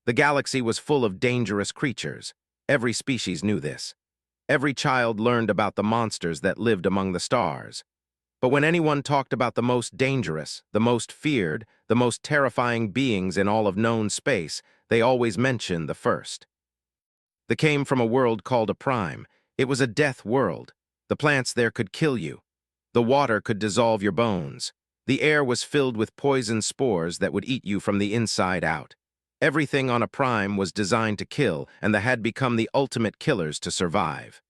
The galaxy was full of dangerous creatures. Every species knew this. Every child learned about the monsters that lived among the stars. But when anyone talked about the most dangerous, the most feared, the most terrifying beings in all of known space, they always mentioned the first. They came from a world called a prime. It was a death world. The plants there could kill you. The water could dissolve your bones. The air was filled with poison spores that would eat you from the inside out. Everything on a prime was designed to kill, and they had become the ultimate killers to survive.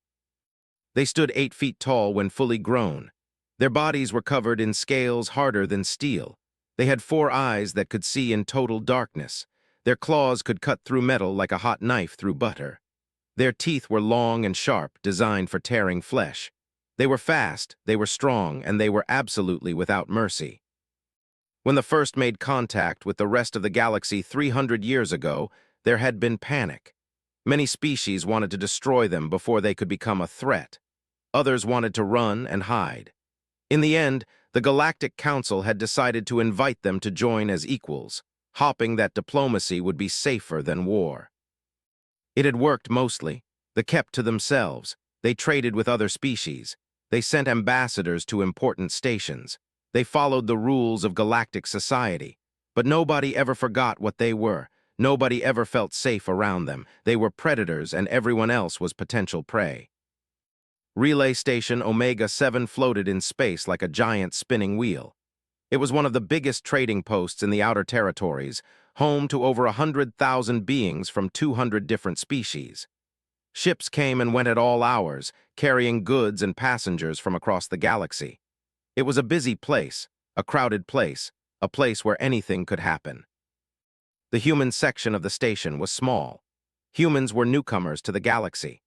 They stood 8 feet tall when fully grown. Their bodies were covered in scales harder than steel. They had 4 eyes that could see in total darkness. Their claws could cut through metal like a hot knife through butter. Their teeth were long and sharp, designed for tearing flesh. They were fast, they were strong, and they were absolutely without mercy. When the first made contact with the rest of the galaxy 300 years ago, there had been panic. Many species wanted to destroy them before they could become a threat. Others wanted to run and hide. In the end, the Galactic Council had decided to invite them to join as equals, hoping that diplomacy would be safer than war. It had worked mostly. They kept to themselves. They traded with other species. They sent ambassadors to important stations. They followed the rules of galactic society. But nobody ever forgot what they were. Nobody ever felt safe around them. They were predators and everyone else was potential prey. Relay Station Omega-7 floated in space like a giant spinning wheel. It was one of the biggest trading posts in the outer territories, home to over 100,000 beings from 200 different species. Ships came and went at all hours, carrying goods and passengers from across the galaxy. It was a busy place, a crowded place, a place where anything could happen. The human section of the station was small. Humans were newcomers to the galaxy.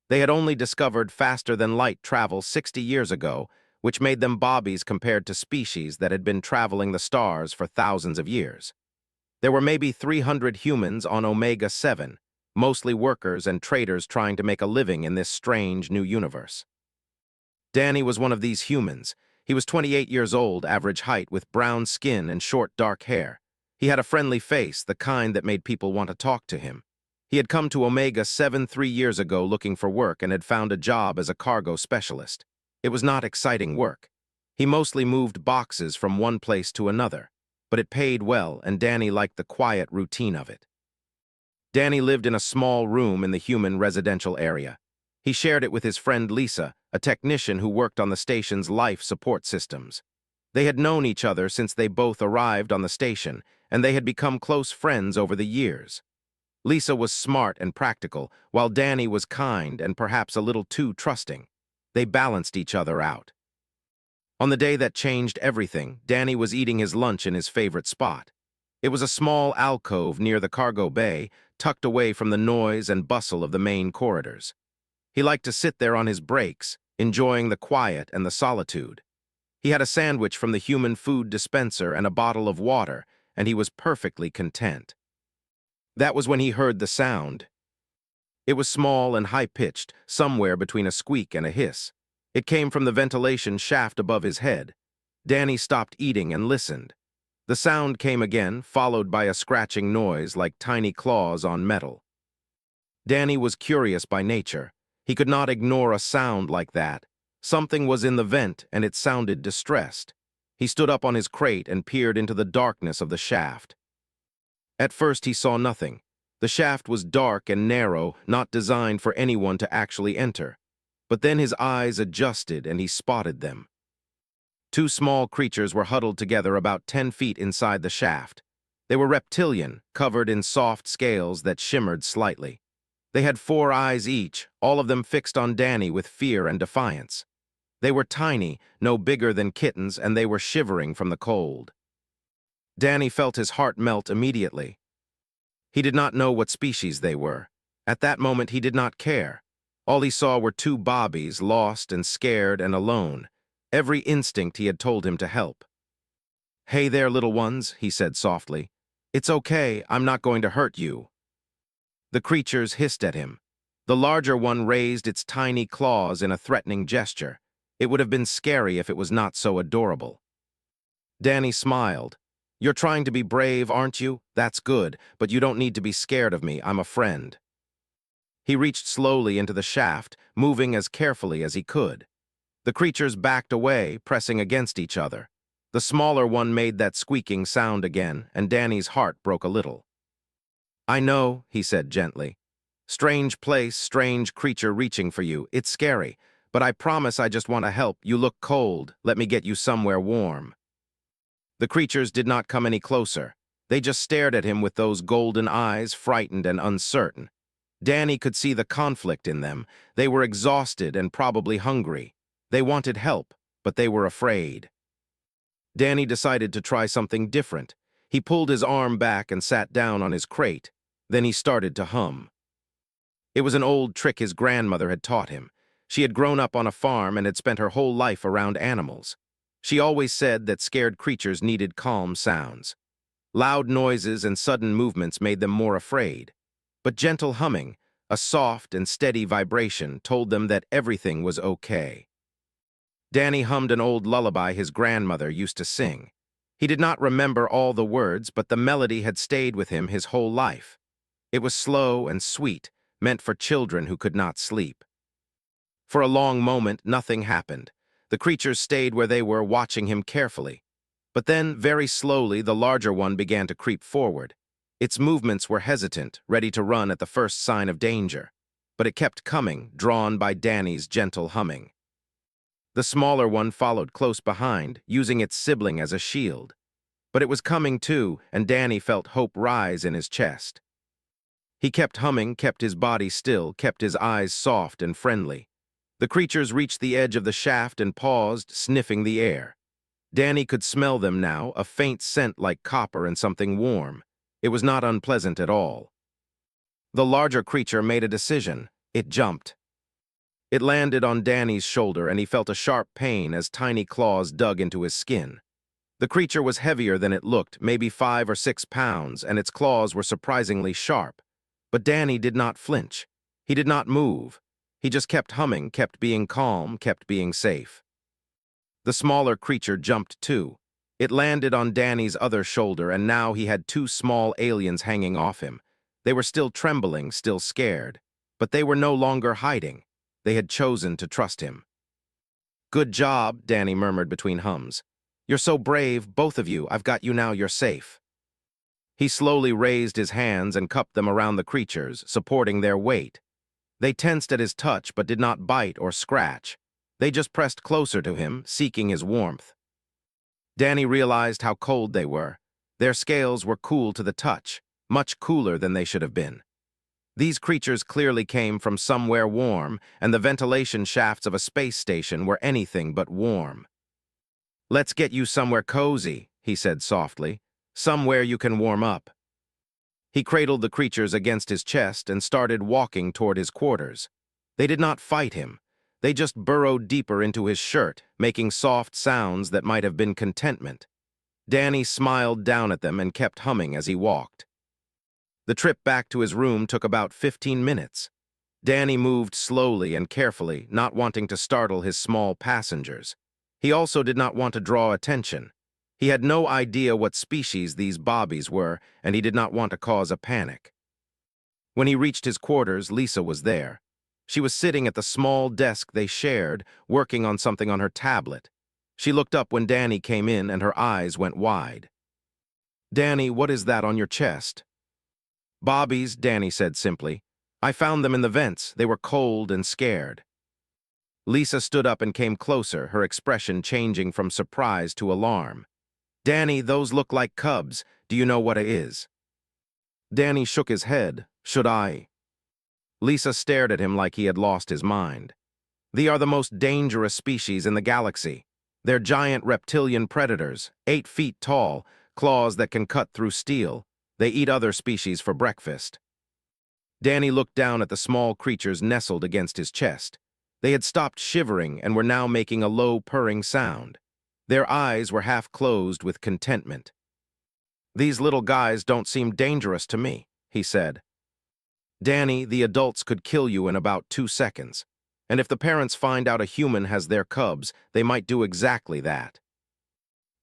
They had only discovered faster-than-light travel 60 years ago, which made them bobbies compared to species that had been traveling the stars for thousands of years. There were maybe 300 humans on Omega-7, mostly workers and traders trying to make a living in this strange new universe. Danny was one of these humans. He was 28 years old, average height, with brown skin and short, dark hair. He had a friendly face, the kind that made people want to talk to him. He had come to Omega-7 3 years ago looking for work and had found a job as a cargo specialist. It was not exciting work. He mostly moved boxes from one place to another, but it paid well, and Danny liked the quiet routine of it. Danny lived in a small room in the human residential area. He shared it with his friend Lisa, a technician who worked on the station's life support systems. They had known each other since they both arrived on the station, and they had become close friends over the years. Lisa was smart and practical, while Danny was kind and perhaps a little too trusting. They balanced each other out. On the day that changed everything, Danny was eating his lunch in his favorite spot. It was a small alcove near the cargo bay, tucked away from the noise and bustle of the main corridors. He liked to sit there on his breaks, enjoying the quiet and the solitude. He had a sandwich from the human food dispenser and a bottle of water, and he was perfectly content. That was when he heard the sound. It was small and high-pitched, somewhere between a squeak and a hiss. It came from the ventilation shaft above his head. Danny stopped eating and listened. The sound came again, followed by a scratching noise like tiny claws on metal. Danny was curious by nature. He could not ignore a sound like that. Something was in the vent, and it sounded distressed. He stood up on his crate and peered into the darkness of the shaft. At first he saw nothing. The shaft was dark and narrow, not designed for anyone to actually enter. But then his eyes adjusted and he spotted them. 2 small creatures were huddled together about 10 feet inside the shaft. They were reptilian, covered in soft scales that shimmered slightly. They had 4 eyes each, all of them fixed on Danny with fear and defiance. They were tiny, no bigger than kittens, and they were shivering from the cold. Danny felt his heart melt immediately. He did not know what species they were. At that moment, he did not care. All he saw were 2 bobbies, lost and scared and alone. Every instinct he had told him to help. "Hey there, little ones," he said softly. "It's okay, I'm not going to hurt you." The creatures hissed at him. The larger one raised its tiny claws in a threatening gesture. It would have been scary if it was not so adorable. Danny smiled. You're trying to be brave, aren't you? That's good, but you don't need to be scared of me. I'm a friend. He reached slowly into the shaft, moving as carefully as he could. The creatures backed away, pressing against each other. The smaller one made that squeaking sound again, and Danny's heart broke a little. I know, he said gently. Strange place, strange creature reaching for you. It's scary, but I promise I just want to help. You look cold. Let me get you somewhere warm. The creatures did not come any closer. They just stared at him with those golden eyes, frightened and uncertain. Danny could see the conflict in them. They were exhausted and probably hungry. They wanted help, but they were afraid. Danny decided to try something different. He pulled his arm back and sat down on his crate. Then he started to hum. It was an old trick his grandmother had taught him. She had grown up on a farm and had spent her whole life around animals. She always said that scared creatures needed calm sounds. Loud noises and sudden movements made them more afraid. But gentle humming, a soft and steady vibration, told them that everything was okay. Danny hummed an old lullaby his grandmother used to sing. He did not remember all the words, but the melody had stayed with him his whole life. It was slow and sweet, meant for children who could not sleep. For a long moment, nothing happened. The creatures stayed where they were, watching him carefully. But then, very slowly, the larger one began to creep forward. Its movements were hesitant, ready to run at the first sign of danger. But it kept coming, drawn by Danny's gentle humming. The smaller one followed close behind, using its sibling as a shield. But it was coming too, and Danny felt hope rise in his chest. He kept humming, kept his body still, kept his eyes soft and friendly. The creatures reached the edge of the shaft and paused, sniffing the air. Danny could smell them now, a faint scent like copper and something warm. It was not unpleasant at all. The larger creature made a decision. It jumped. It landed on Danny's shoulder, and he felt a sharp pain as tiny claws dug into his skin. The creature was heavier than it looked, maybe 5 or 6 pounds, and its claws were surprisingly sharp. But Danny did not flinch. He did not move. He just kept humming, kept being calm, kept being safe. The smaller creature jumped too. It landed on Danny's other shoulder, and now he had 2 small aliens hanging off him. They were still trembling, still scared. But they were no longer hiding. They had chosen to trust him. Good job, Danny murmured between hums. You're so brave, both of you. I've got you now, you're safe. He slowly raised his hands and cupped them around the creatures, supporting their weight. They tensed at his touch but did not bite or scratch. They just pressed closer to him, seeking his warmth. Danny realized how cold they were. Their scales were cool to the touch, much cooler than they should have been. These creatures clearly came from somewhere warm, and the ventilation shafts of a space station were anything but warm. Let's get you somewhere cozy, he said softly. Somewhere you can warm up. He cradled the creatures against his chest and started walking toward his quarters. They did not fight him. They just burrowed deeper into his shirt, making soft sounds that might have been contentment. Danny smiled down at them and kept humming as he walked. The trip back to his room took about 15 minutes. Danny moved slowly and carefully, not wanting to startle his small passengers. He also did not want to draw attention. He had no idea what species these bobbies were, and he did not want to cause a panic. When he reached his quarters, Lisa was there. She was sitting at the small desk they shared, working on something on her tablet. She looked up when Danny came in, and her eyes went wide. Danny, what is that on your chest? Bobbies, Danny said simply. I found them in the vents. They were cold and scared. Lisa stood up and came closer, her expression changing from surprise to alarm. Danny, those look like cubs. Do you know what it is? Danny shook his head. Should I? Lisa stared at him like he had lost his mind. They are the most dangerous species in the galaxy. They're giant reptilian predators, 8 feet tall, claws that can cut through steel. They eat other species for breakfast. Danny looked down at the small creatures nestled against his chest. They had stopped shivering and were now making a low purring sound. Their eyes were half closed with contentment. These little guys don't seem dangerous to me, he said. Danny, the adults could kill you in about 2 seconds. And if the parents find out a human has their cubs, they might do exactly that.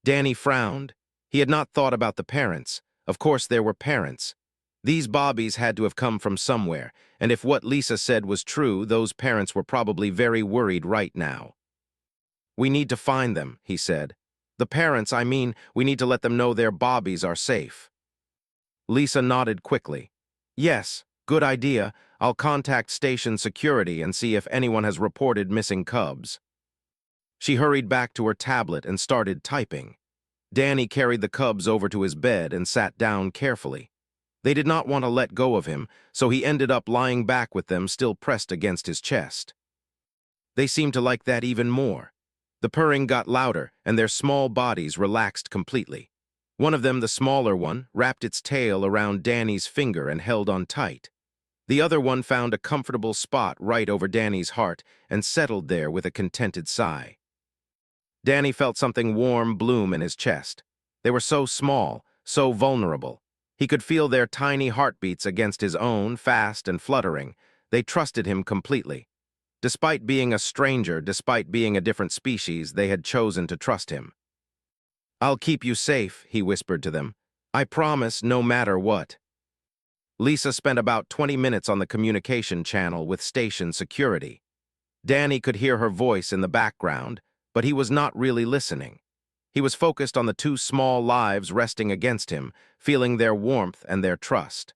Danny frowned. He had not thought about the parents. Of course there were parents. These bobbies had to have come from somewhere, and if what Lisa said was true, those parents were probably very worried right now. "We need to find them," he said. "The parents, I mean, we need to let them know their bobbies are safe." Lisa nodded quickly. "Yes, good idea. I'll contact station security and see if anyone has reported missing cubs." She hurried back to her tablet and started typing. Danny carried the cubs over to his bed and sat down carefully. They did not want to let go of him, so he ended up lying back with them still pressed against his chest. They seemed to like that even more. The purring got louder, and their small bodies relaxed completely. One of them, the smaller one, wrapped its tail around Danny's finger and held on tight. The other one found a comfortable spot right over Danny's heart and settled there with a contented sigh. Danny felt something warm bloom in his chest. They were so small, so vulnerable. He could feel their tiny heartbeats against his own, fast and fluttering. They trusted him completely. Despite being a stranger, despite being a different species, they had chosen to trust him. "I'll keep you safe," he whispered to them. "I promise, no matter what." Lisa spent about 20 minutes on the communication channel with station security. Danny could hear her voice in the background, but he was not really listening. He was focused on the two small lives resting against him, feeling their warmth and their trust.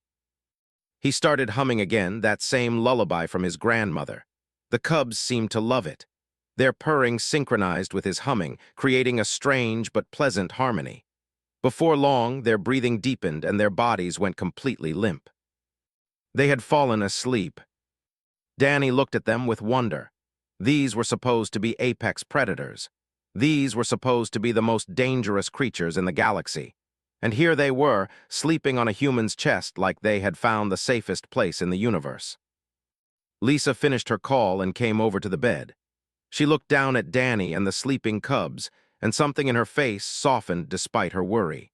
He started humming again, that same lullaby from his grandmother. The cubs seemed to love it. Their purring synchronized with his humming, creating a strange but pleasant harmony. Before long, their breathing deepened and their bodies went completely limp. They had fallen asleep. Danny looked at them with wonder. These were supposed to be apex predators. These were supposed to be the most dangerous creatures in the galaxy. And here they were, sleeping on a human's chest like they had found the safest place in the universe. Lisa finished her call and came over to the bed. She looked down at Danny and the sleeping cubs, and something in her face softened despite her worry.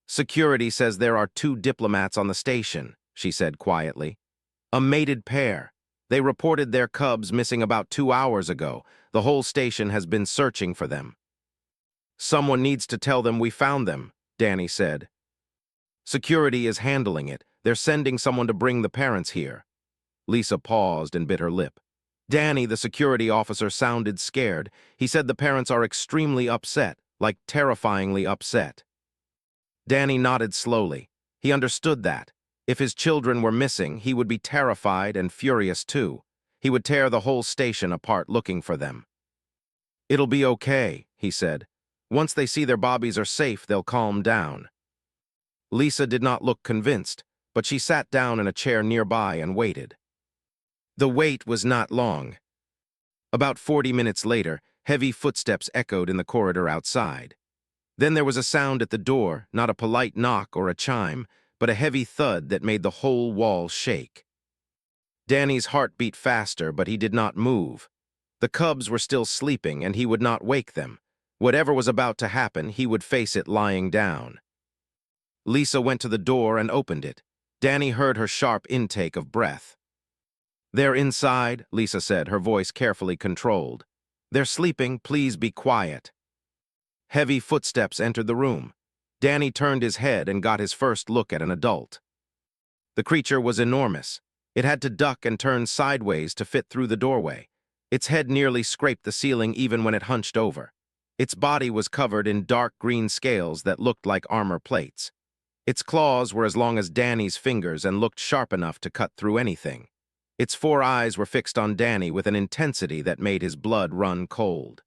"Security says there are 2 diplomats on the station," she said quietly. "A mated pair. They reported their cubs missing about 2 hours ago. The whole station has been searching for them." "Someone needs to tell them we found them," Danny said. "Security is handling it. They're sending someone to bring the parents here." Lisa paused and bit her lip. Danny, the security officer, sounded scared. He said the parents are extremely upset, like terrifyingly upset. Danny nodded slowly. He understood that. If his children were missing, he would be terrified and furious too. He would tear the whole station apart looking for them. "It'll be okay," he said. "Once they see their bobbies are safe, they'll calm down." Lisa did not look convinced, but she sat down in a chair nearby and waited. The wait was not long. About 40 minutes later, heavy footsteps echoed in the corridor outside. Then there was a sound at the door, not a polite knock or a chime, but a heavy thud that made the whole wall shake. Danny's heart beat faster, but he did not move. The cubs were still sleeping, and he would not wake them. Whatever was about to happen, he would face it lying down. Lisa went to the door and opened it. Danny heard her sharp intake of breath. "They're inside," Lisa said, her voice carefully controlled. "They're sleeping, please be quiet." Heavy footsteps entered the room. Danny turned his head and got his first look at an adult. The creature was enormous. It had to duck and turn sideways to fit through the doorway. Its head nearly scraped the ceiling even when it hunched over. Its body was covered in dark green scales that looked like armor plates. Its claws were as long as Danny's fingers and looked sharp enough to cut through anything. Its 4 eyes were fixed on Danny with an intensity that made his blood run cold.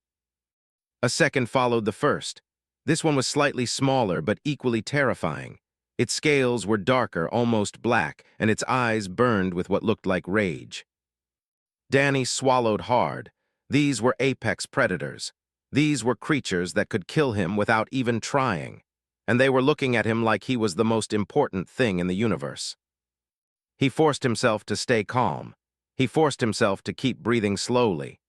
A second followed the first. This one was slightly smaller but equally terrifying. Its scales were darker, almost black, and its eyes burned with what looked like rage. Danny swallowed hard. These were apex predators. These were creatures that could kill him without even trying. And they were looking at him like he was the most important thing in the universe. He forced himself to stay calm. He forced himself to keep breathing slowly.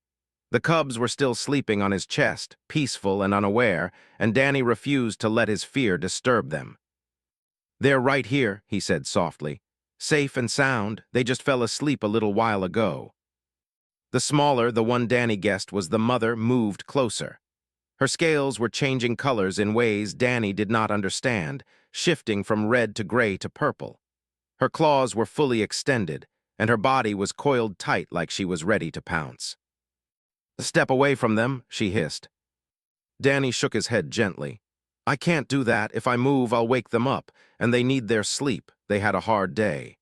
The cubs were still sleeping on his chest, peaceful and unaware, and Danny refused to let his fear disturb them. "They're right here," he said softly. "Safe and sound. They just fell asleep a little while ago." The smaller, the one Danny guessed was the mother, moved closer. Her scales were changing colors in ways Danny did not understand, shifting from red to gray to purple. Her claws were fully extended, and her body was coiled tight like she was ready to pounce. "Step away from them," she hissed. Danny shook his head gently. "I can't do that. If I move, I'll wake them up, and they need their sleep. They had a hard day."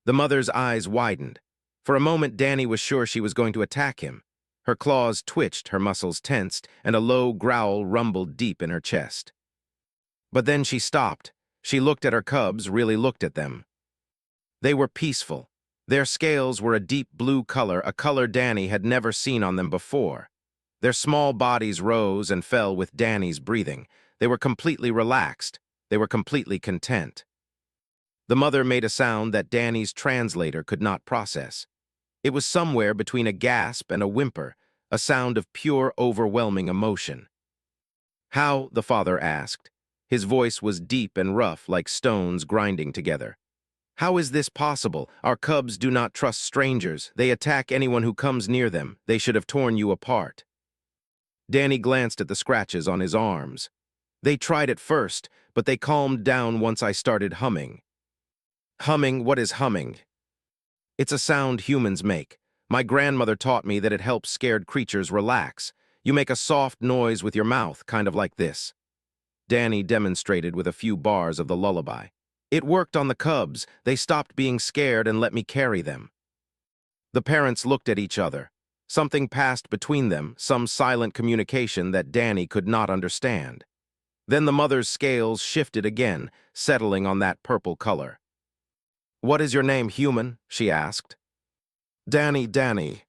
The mother's eyes widened. For a moment, Danny was sure she was going to attack him. Her claws twitched, her muscles tensed, and a low growl rumbled deep in her chest. But then she stopped. She looked at her cubs, really looked at them. They were peaceful. Their scales were a deep blue color, a color Danny had never seen on them before. Their small bodies rose and fell with Danny's breathing. They were completely relaxed. They were completely content. The mother made a sound that Danny's translator could not process. It was somewhere between a gasp and a whimper, a sound of pure, overwhelming emotion. "How?" the father asked. His voice was deep and rough, like stones grinding together. "How is this possible? Our cubs do not trust strangers. They attack anyone who comes near them. They should have torn you apart." Danny glanced at the scratches on his arms. "They tried at first, but they calmed down once I started humming." "Humming? What is humming?" "It's a sound humans make. My grandmother taught me that it helps scared creatures relax. You make a soft noise with your mouth, kind of like this." Danny demonstrated with a few bars of the lullaby. "It worked on the cubs. They stopped being scared and let me carry them." The parents looked at each other. Something passed between them, some silent communication that Danny could not understand. Then the mother's scales shifted again, settling on that purple color. "What is your name, human?" she asked. "Danny, Danny."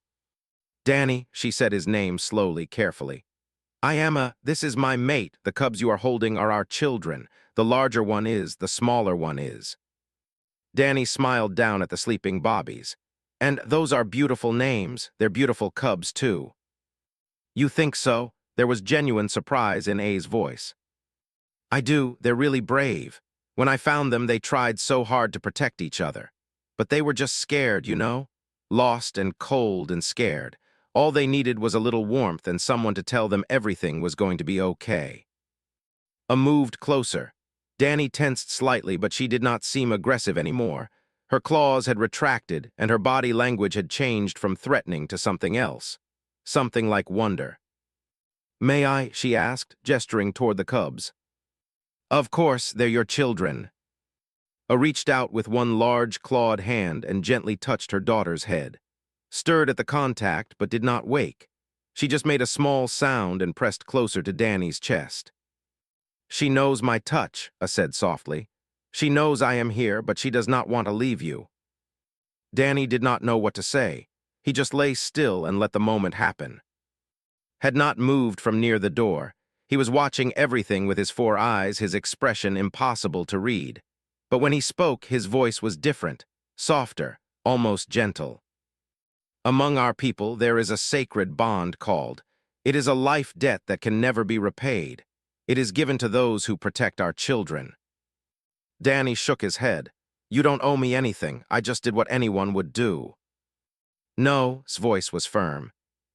"Danny," she said his name slowly, carefully. This is my mate. The cubs you are holding are our children. The larger one is, the smaller one is." Danny smiled down at the sleeping bobbies. "And those are beautiful names. They're beautiful cubs, too." "You think so?" There was genuine surprise in A's voice. "I do. They're really brave. When I found them, they tried so hard to protect each other. But they were just scared, you know? Lost and cold and scared. All they needed was a little warmth and someone to tell them everything was going to be okay." A moved closer. Danny tensed slightly, but she did not seem aggressive anymore. Her claws had retracted, and her body language had changed from threatening to something else. Something like wonder. "May I?" she asked, gesturing toward the cubs. "Of course, they're your children." A reached out with one large clawed hand and gently touched her daughter's head. Stirred at the contact, but did not wake. She just made a small sound and pressed closer to Danny's chest. "She knows my touch," A said softly. "She knows I am here, but she does not want to leave you." Danny did not know what to say. He just lay still and let the moment happen. Had not moved from near the door. He was watching everything with his 4 eyes, his expression impossible to read. But when he spoke, his voice was different, softer, almost gentle. "Among our people, there is a sacred bond called. It is a life debt that can never be repaid. It is given to those who protect our children." Danny shook his head. "You don't owe me anything. I just did what anyone would do." "No," his voice was firm.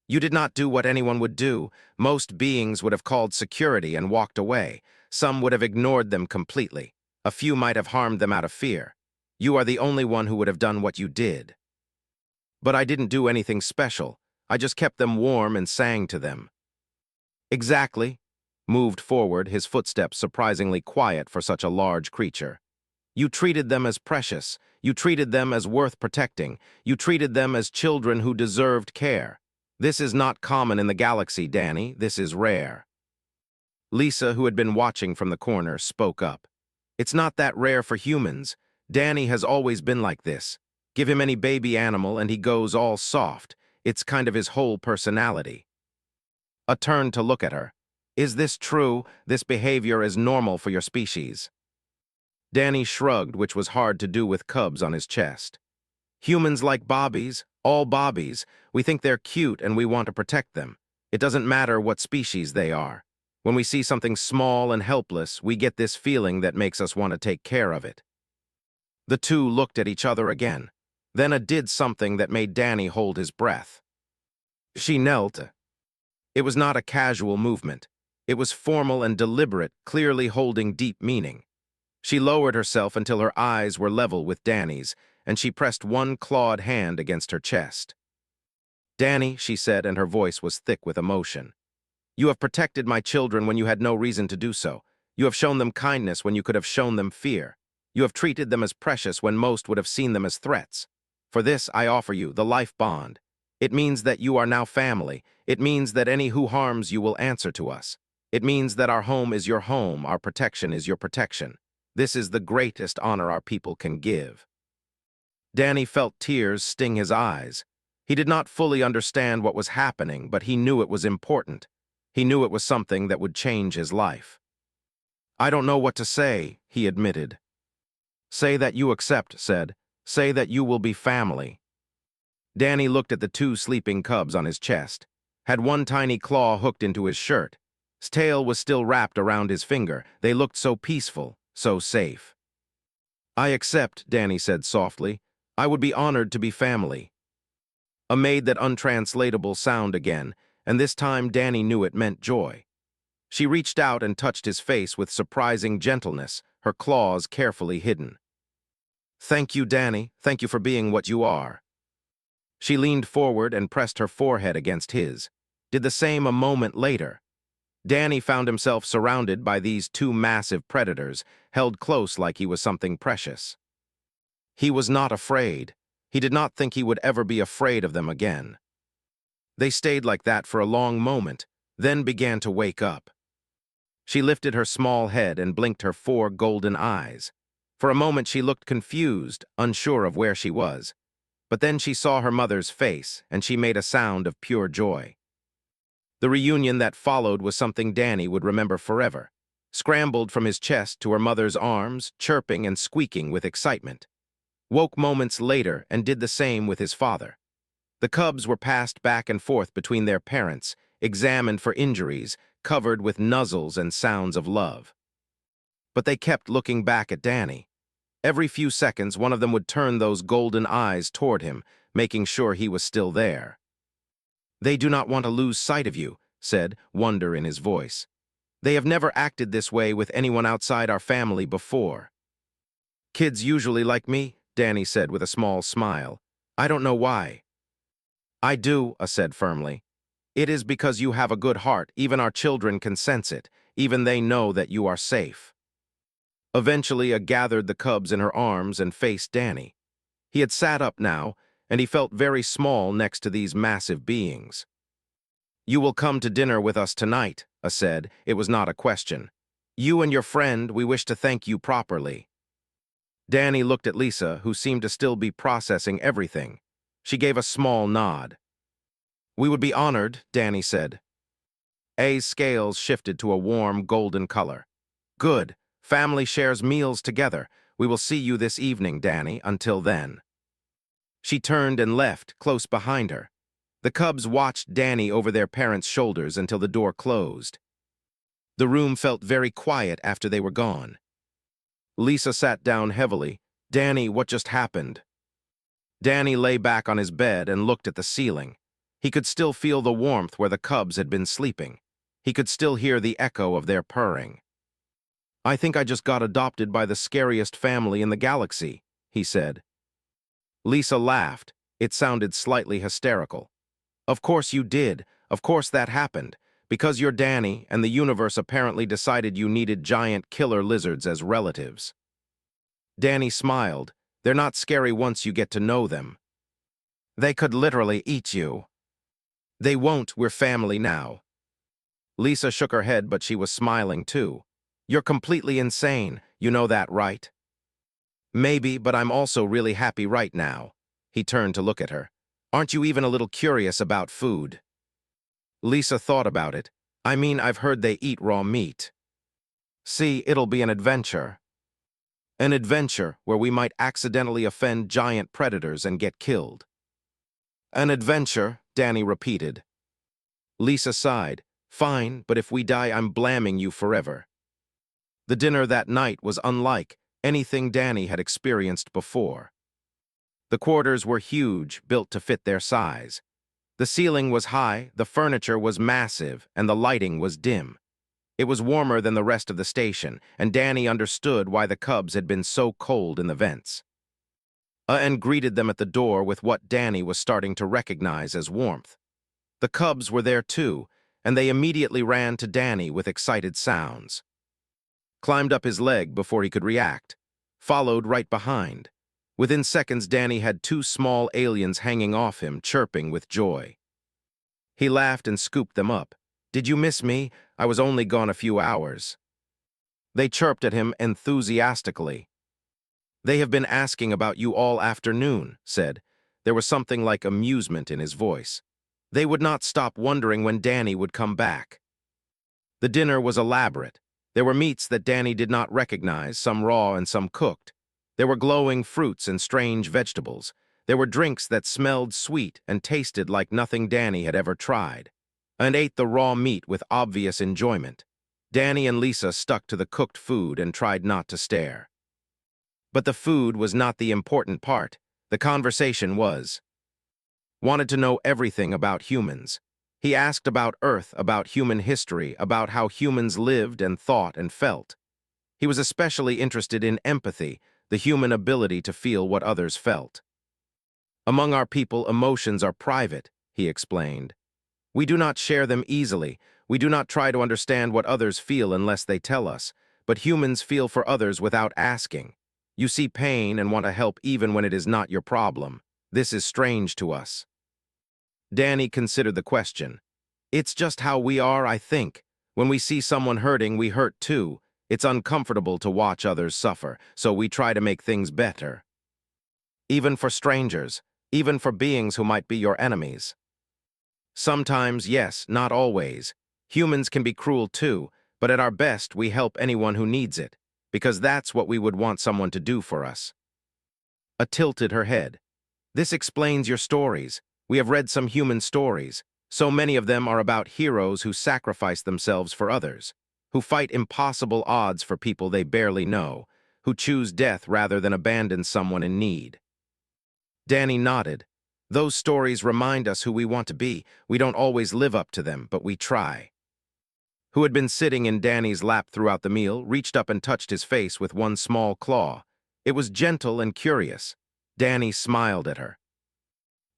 "You did not do what anyone would do. Most beings would have called security and walked away. Some would have ignored them completely. A few might have harmed them out of fear. You are the only one who would have done what you did." "But I didn't do anything special. I just kept them warm and sang to them." "Exactly." Moved forward, his footsteps surprisingly quiet for such a large creature. "You treated them as precious. You treated them as worth protecting. You treated them as children who deserved care. This is not common in the galaxy, Danny. This is rare." Lisa, who had been watching from the corner, spoke up. "It's not that rare for humans. Danny has always been like this. Give him any baby animal and he goes all soft. It's kind of his whole personality." A turned to look at her. "Is this true? This behavior is normal for your species?" Danny shrugged, which was hard to do with cubs on his chest. "Humans like bobbies, all bobbies. We think they're cute and we want to protect them. It doesn't matter what species they are. When we see something small and helpless, we get this feeling that makes us want to take care of it." The two looked at each other again. Then A did something that made Danny hold his breath. She knelt. It was not a casual movement. It was formal and deliberate, clearly holding deep meaning. She lowered herself until her eyes were level with Danny's, and she pressed one clawed hand against her chest. "Danny," she said, and her voice was thick with emotion. "You have protected my children when you had no reason to do so. You have shown them kindness when you could have shown them fear. You have treated them as precious when most would have seen them as threats. For this, I offer you the life bond. It means that you are now family. It means that any who harms you will answer to us. It means that our home is your home, our protection is your protection. This is the greatest honor our people can give." Danny felt tears sting his eyes. He did not fully understand what was happening, but he knew it was important. He knew it was something that would change his life. "I don't know what to say," he admitted. "Say that you accept," said. "Say that you will be family." Danny looked at the two sleeping cubs on his chest. Had one tiny claw hooked into his shirt. His tail was still wrapped around his finger. They looked so peaceful, so safe. "I accept," Danny said softly. "I would be honored to be family." A made that untranslatable sound again, and this time Danny knew it meant joy. She reached out and touched his face with surprising gentleness, her claws carefully hidden. "Thank you, Danny. Thank you for being what you are." She leaned forward and pressed her forehead against his. Did the same a moment later. Danny found himself surrounded by these two massive predators, held close like he was something precious. He was not afraid. He did not think he would ever be afraid of them again. They stayed like that for a long moment, then began to wake up. She lifted her small head and blinked her 4 golden eyes. For a moment she looked confused, unsure of where she was. But then she saw her mother's face, and she made a sound of pure joy. The reunion that followed was something Danny would remember forever. Scrambled from his chest to her mother's arms, chirping and squeaking with excitement. Woke moments later and did the same with his father. The cubs were passed back and forth between their parents, examined for injuries, covered with nuzzles and sounds of love. But they kept looking back at Danny. Every few seconds, one of them would turn those golden eyes toward him, making sure he was still there. "They do not want to lose sight of you," said, wonder in his voice. "They have never acted this way with anyone outside our family before." "Kids usually like me," Danny said with a small smile. "I don't know why." "I do," I said firmly. "It is because you have a good heart. Even our children can sense it. Even they know that you are safe." Eventually, gathered the cubs in her arms and faced Danny. He had sat up now, and he felt very small next to these massive beings. "You will come to dinner with us tonight," I said. It was not a question. "You and your friend, we wish to thank you properly." Danny looked at Lisa, who seemed to still be processing everything. She gave a small nod. "We would be honored," Danny said. A's scales shifted to a warm golden color. "Good. Family shares meals together. We will see you this evening, Danny. Until then." She turned and left, close behind her. The cubs watched Danny over their parents' shoulders until the door closed. The room felt very quiet after they were gone. Lisa sat down heavily. "Danny, what just happened?" Danny lay back on his bed and looked at the ceiling. He could still feel the warmth where the cubs had been sleeping. He could still hear the echo of their purring. "I think I just got adopted by the scariest family in the galaxy," he said. Lisa laughed. It sounded slightly hysterical. "Of course you did. Of course that happened. Because you're Danny, and the universe apparently decided you needed giant killer lizards as relatives." Danny smiled. "They're not scary once you get to know them. They could literally eat you." "They won't. We're family now." Lisa shook her head, but she was smiling too. "You're completely insane. You know that, right?" "Maybe, but I'm also really happy right now." He turned to look at her. "Aren't you even a little curious about food?" Lisa thought about it. "I mean, I've heard they eat raw meat." "See, it'll be an adventure." "An adventure where we might accidentally offend giant predators and get killed." "An adventure," Danny repeated. Lisa sighed. "Fine, but if we die, I'm blaming you forever." The dinner that night was unlike anything Danny had experienced before. The quarters were huge, built to fit their size. The ceiling was high, the furniture was massive, and the lighting was dim. It was warmer than the rest of the station, and Danny understood why the cubs had been so cold in the vents. And greeted them at the door with what Danny was starting to recognize as warmth. The cubs were there too, and they immediately ran to Danny with excited sounds. Climbed up his leg before he could react, followed right behind. Within seconds, Danny had two small aliens hanging off him, chirping with joy. He laughed and scooped them up. "Did you miss me? I was only gone a few hours." They chirped at him enthusiastically. "They have been asking about you all afternoon," said. There was something like amusement in his voice. They would not stop wondering when Danny would come back. The dinner was elaborate. There were meats that Danny did not recognize, some raw and some cooked. There were glowing fruits and strange vegetables. There were drinks that smelled sweet and tasted like nothing Danny had ever tried, and ate the raw meat with obvious enjoyment. Danny and Lisa stuck to the cooked food and tried not to stare. But the food was not the important part. The conversation was. Wanted to know everything about humans. He asked about Earth, about human history, about how humans lived and thought and felt. He was especially interested in empathy, the human ability to feel what others felt. "Among our people, emotions are private," he explained. "We do not share them easily. We do not try to understand what others feel unless they tell us, but humans feel for others without asking. You see pain and want to help even when it is not your problem. This is strange to us." Danny considered the question. "It's just how we are, I think. When we see someone hurting, we hurt too. It's uncomfortable to watch others suffer, so we try to make things better. Even for strangers, even for beings who might be your enemies. Sometimes, yes, not always. Humans can be cruel too, but at our best we help anyone who needs it, because that's what we would want someone to do for us." A tilted her head. "This explains your stories. We have read some human stories. So many of them are about heroes who sacrifice themselves for others, who fight impossible odds for people they barely know, who choose death rather than abandon someone in need." Danny nodded. "Those stories remind us who we want to be. We don't always live up to them, but we try." Who had been sitting in Danny's lap throughout the meal, reached up and touched his face with one small claw. It was gentle and curious. Danny smiled at her.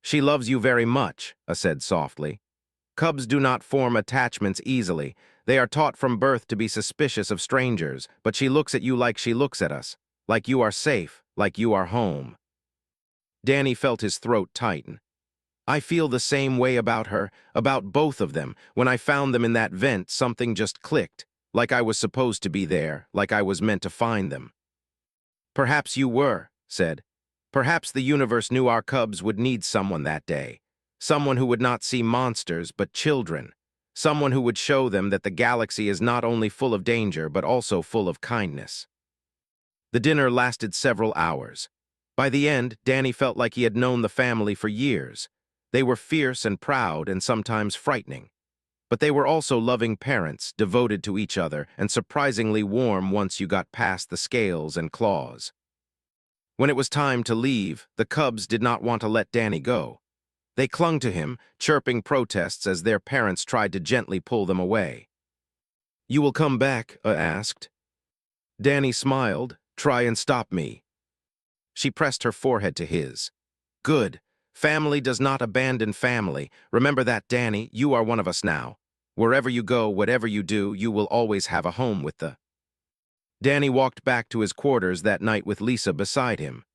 "She loves you very much," said softly. "Cubs do not form attachments easily. They are taught from birth to be suspicious of strangers, but she looks at you like she looks at us, like you are safe, like you are home." Danny felt his throat tighten. "I feel the same way about her, about both of them. When I found them in that vent, something just clicked, like I was supposed to be there, like I was meant to find them." "Perhaps you were," said. "Perhaps the universe knew our cubs would need someone that day. Someone who would not see monsters, but children. Someone who would show them that the galaxy is not only full of danger, but also full of kindness." The dinner lasted several hours. By the end, Danny felt like he had known the family for years. They were fierce and proud and sometimes frightening. But they were also loving parents, devoted to each other, and surprisingly warm once you got past the scales and claws. When it was time to leave, the cubs did not want to let Danny go. They clung to him, chirping protests as their parents tried to gently pull them away. "You will come back?" asked. Danny smiled. "Try and stop me." She pressed her forehead to his. "Good. Family does not abandon family. Remember that, Danny. You are one of us now. Wherever you go, whatever you do, you will always have a home with the..." Danny walked back to his quarters that night with Lisa beside him.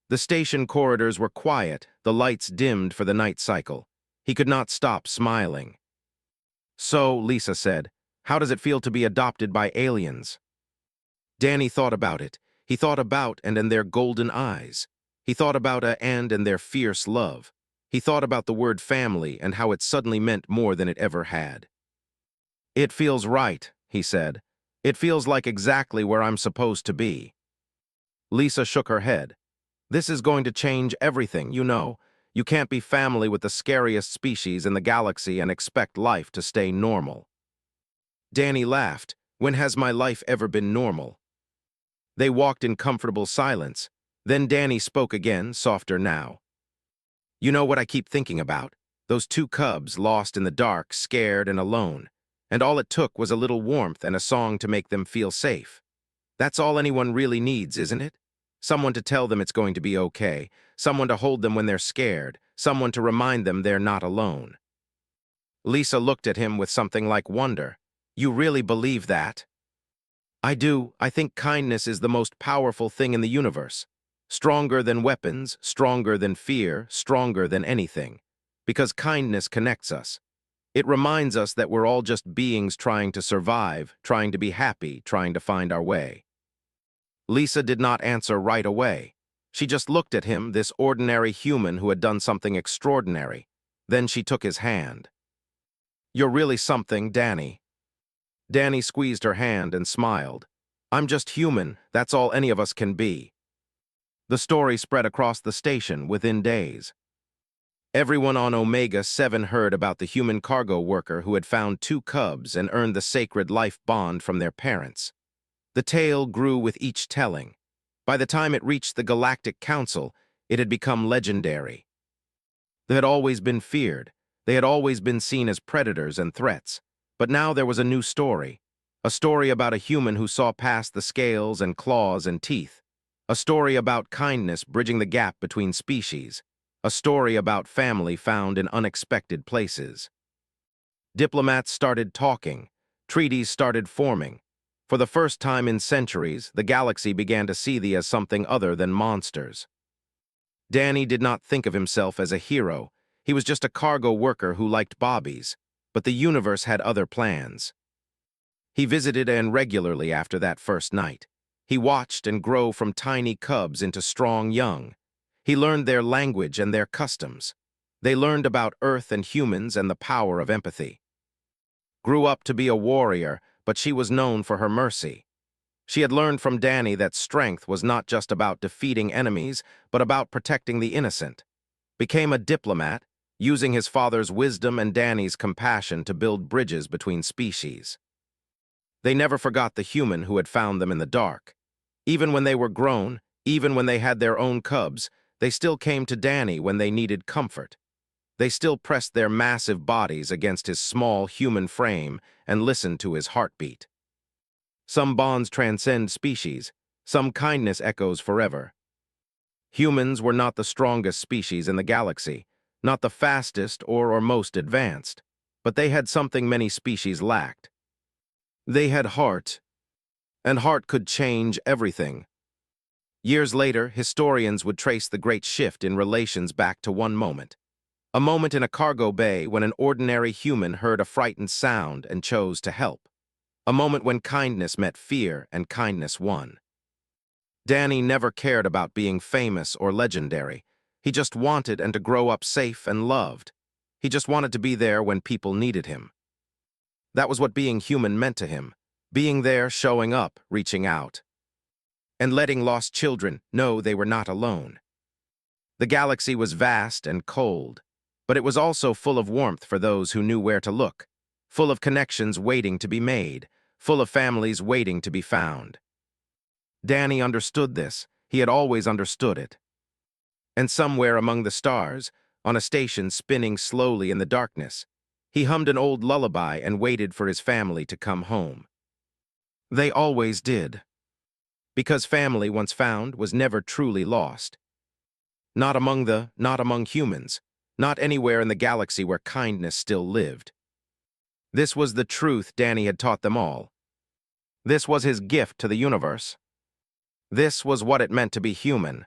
The station corridors were quiet, the lights dimmed for the night cycle. He could not stop smiling. "So," Lisa said, "how does it feel to be adopted by aliens?" Danny thought about it. He thought about and their golden eyes. He thought about and their fierce love. He thought about the word family and how it suddenly meant more than it ever had. "It feels right," he said. "It feels like exactly where I'm supposed to be." Lisa shook her head. "This is going to change everything, you know. You can't be family with the scariest species in the galaxy and expect life to stay normal." Danny laughed. "When has my life ever been normal?" They walked in comfortable silence. Then Danny spoke again, softer now. "You know what I keep thinking about? Those two cubs lost in the dark, scared and alone. And all it took was a little warmth and a song to make them feel safe. That's all anyone really needs, isn't it? Someone to tell them it's going to be okay, someone to hold them when they're scared, someone to remind them they're not alone. Lisa looked at him with something like wonder. You really believe that? I do. I think kindness is the most powerful thing in the universe. Stronger than weapons, stronger than fear, stronger than anything. Because kindness connects us. It reminds us that we're all just beings trying to survive, trying to be happy, trying to find our way. Lisa did not answer right away. She just looked at him, this ordinary human who had done something extraordinary. Then she took his hand. You're really something, Danny. Danny squeezed her hand and smiled. I'm just human, that's all any of us can be. The story spread across the station within days. Everyone on Omega 7 heard about the human cargo worker who had found two cubs and earned the sacred life bond from their parents. The tale grew with each telling. By the time it reached the Galactic Council, it had become legendary. They had always been feared. They had always been seen as predators and threats. But now there was a new story. A story about a human who saw past the scales and claws and teeth. A story about kindness bridging the gap between species. A story about family found in unexpected places. Diplomats started talking. Treaties started forming. For the first time in centuries, the galaxy began to see thee as something other than monsters. Danny did not think of himself as a hero. He was just a cargo worker who liked bobbies. But the universe had other plans. He visited Anne regularly after that first night. He watched and grow from tiny cubs into strong young. He learned their language and their customs. They learned about Earth and humans and the power of empathy. Grew up to be a warrior, but she was known for her mercy. She had learned from Danny that strength was not just about defeating enemies, but about protecting the innocent. Became a diplomat, using his father's wisdom and Danny's compassion to build bridges between species. They never forgot the human who had found them in the dark. Even when they were grown, even when they had their own cubs, they still came to Danny when they needed comfort. They still pressed their massive bodies against his small human frame and listened to his heartbeat. Some bonds transcend species, some kindness echoes forever. Humans were not the strongest species in the galaxy, not the fastest or most advanced, but they had something many species lacked. They had heart, and heart could change everything. Years later, historians would trace the great shift in relations back to one moment. A moment in a cargo bay when an ordinary human heard a frightened sound and chose to help. A moment when kindness met fear and kindness won. Danny never cared about being famous or legendary. He just wanted to grow up safe and loved. He just wanted to be there when people needed him. That was what being human meant to him. Being there, showing up, reaching out. And letting lost children know they were not alone. The galaxy was vast and cold, but it was also full of warmth for those who knew where to look, full of connections waiting to be made, full of families waiting to be found. Danny understood this. He had always understood it. And somewhere among the stars, on a station spinning slowly in the darkness, he hummed an old lullaby and waited for his family to come home. They always did. Because family, once found, was never truly lost. Not among humans, not anywhere in the galaxy where kindness still lived. This was the truth Danny had taught them all. This was his gift to the universe. This was what it meant to be human.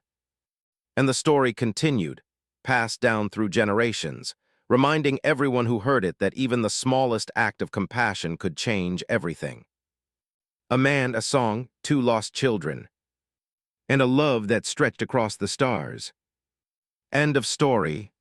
And the story continued, passed down through generations, reminding everyone who heard it that even the smallest act of compassion could change everything. A man, a song, two lost children, and a love that stretched across the stars. End of story.